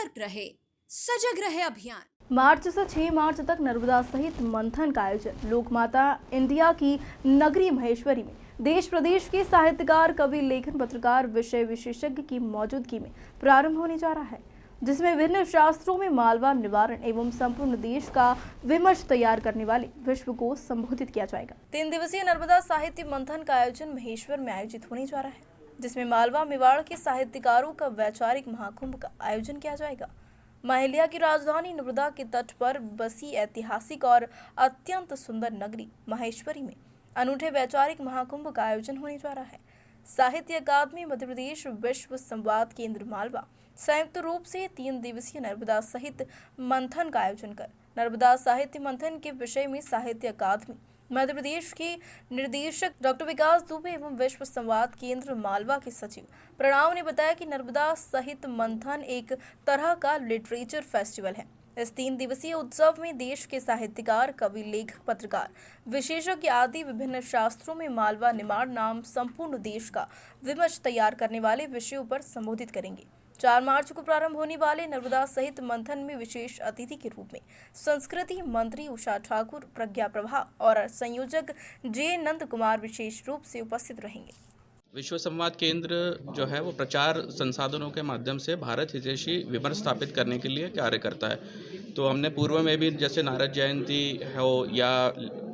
सतर्क रहे, सजग रहे अभियान। मार्च से 6 मार्च तक नर्मदा सहित मंथन का आयोजन लोकमाता इंडिया की नगरी महेश्वरी में देश प्रदेश के साहित्यकार, कवि, लेखन, पत्रकार, विषय विशेषज्ञ की मौजूदगी में प्रारंभ होने जा रहा है, जिसमें विभिन्न शास्त्रों में मालवा निवारण एवं संपूर्ण देश का विमर्श तैयार करने वाले विश्व को संबोधित किया जाएगा। 3 दिवसीय नर्मदा साहित्य मंथन का आयोजन महेश्वर में आयोजित होने जा रहा है, जिसमें मालवा मेवाड़ के साहित्यकारों का वैचारिक महाकुंभ का आयोजन किया जाएगा। माहिलिया की राजधानी नर्मदा के तट पर बसी ऐतिहासिक और अत्यंत सुंदर नगरी महेश्वरी में अनूठे वैचारिक महाकुंभ का आयोजन होने जा रहा है। साहित्य अकादमी मध्य प्रदेश, विश्व संवाद केंद्र मालवा संयुक्त रूप से 3 दिवसीय नर्मदा सहित मंथन का आयोजन कर नर्मदा साहित्य मंथन के विषय में साहित्य अकादमी मध्य प्रदेश के निर्देशक डॉक्टर विकास दुबे एवं विश्व संवाद केंद्र मालवा के सचिव प्रणव ने बताया कि नर्मदा सहित मंथन एक तरह का लिटरेचर फेस्टिवल है। इस 3 दिवसीय उत्सव में देश के साहित्यकार, कवि, लेखक, पत्रकार, विशेषज्ञ आदि विभिन्न शास्त्रों में मालवा निमाड़ नाम संपूर्ण देश का विमर्श तैयार करने वाले विषयों पर संबोधित करेंगे। 4 मार्च को प्रारंभ होने वाले नर्मदा सहित मंथन में विशेष अतिथि के रूप में संस्कृति मंत्री उषा ठाकुर, प्रज्ञा प्रभा और संयोजक जे नंद कुमार विशेष रूप से उपस्थित रहेंगे। विश्व संवाद केंद्र जो है वो प्रचार संसाधनों के माध्यम से भारत हितैषी विमर्श स्थापित करने के लिए कार्य करता है। तो हमने पूर्व में भी जैसे नारद जयंती हो या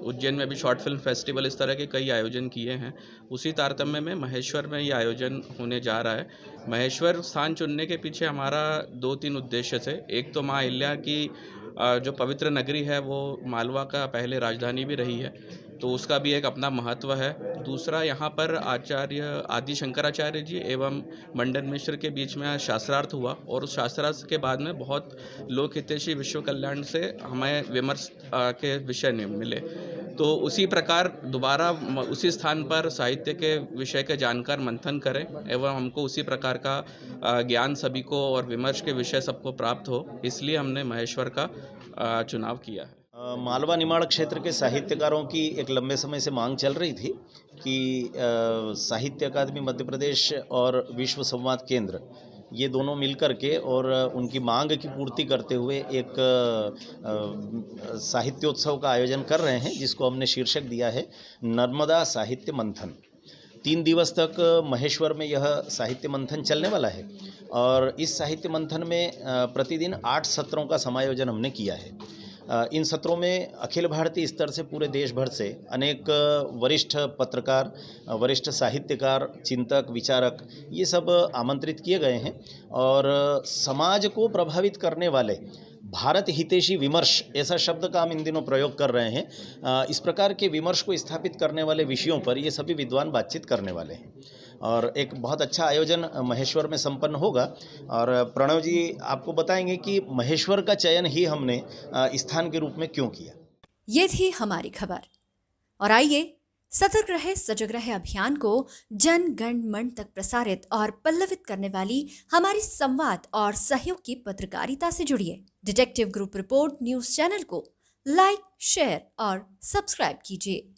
उज्जैन में भी शॉर्ट फिल्म फेस्टिवल, इस तरह के कई आयोजन किए हैं। उसी तारतम्य में महेश्वर में ये आयोजन होने जा रहा है। महेश्वर स्थान चुनने के पीछे हमारा 2-3 उद्देश्य थे। एक तो माँ अहिल्या की जो पवित्र नगरी है वो मालवा का पहले राजधानी भी रही है, तो उसका भी एक अपना महत्व है। दूसरा, यहाँ पर आचार्य आदि शंकराचार्य जी एवं मंडन मिश्र के बीच में शास्त्रार्थ हुआ और उस शास्त्रार्थ के बाद में बहुत लोक हितैषी विश्व कल्याण से हमें विमर्श के विषय मिले। तो उसी प्रकार दोबारा उसी स्थान पर साहित्य के विषय के जानकार मंथन करें एवं हमको उसी प्रकार का ज्ञान सभी को और विमर्श के विषय सबको प्राप्त हो, इसलिए हमने महेश्वर का चुनाव किया है। मालवा निमाड़ क्षेत्र के साहित्यकारों की एक लंबे समय से मांग चल रही थी कि साहित्य अकादमी मध्य प्रदेश और विश्व संवाद केंद्र ये दोनों मिलकर के और उनकी मांग की पूर्ति करते हुए एक साहित्योत्सव का आयोजन कर रहे हैं, जिसको हमने शीर्षक दिया है नर्मदा साहित्य मंथन। 3 दिवस तक महेश्वर में यह साहित्य मंथन चलने वाला है और इस साहित्य मंथन में प्रतिदिन 8 सत्रों का समायोजन हमने किया है। इन सत्रों में अखिल भारतीय स्तर से पूरे देश भर से अनेक वरिष्ठ पत्रकार, वरिष्ठ साहित्यकार, चिंतक, विचारक ये सब आमंत्रित किए गए हैं और समाज को प्रभावित करने वाले भारत हितैषी विमर्श, ऐसा शब्द का हम इन दिनों प्रयोग कर रहे हैं। इस प्रकार के विमर्श को स्थापित करने वाले विषयों पर ये सभी विद्वान बातचीत करने वाले हैं और एक बहुत अच्छा आयोजन महेश्वर में संपन्न होगा। और प्रणव जी आपको बताएंगे कि महेश्वर का चयन ही हमने स्थान के रूप में क्यों किया। ये थी हमारी खबर, और आइए सतर्क रहे, सजग रहे अभियान को जन गण मन तक प्रसारित और पल्लवित करने वाली हमारी संवाद और सहयोग की पत्रकारिता से जुड़िए। Detective group report news channel को लाइक, शेयर और सब्सक्राइब कीजिए।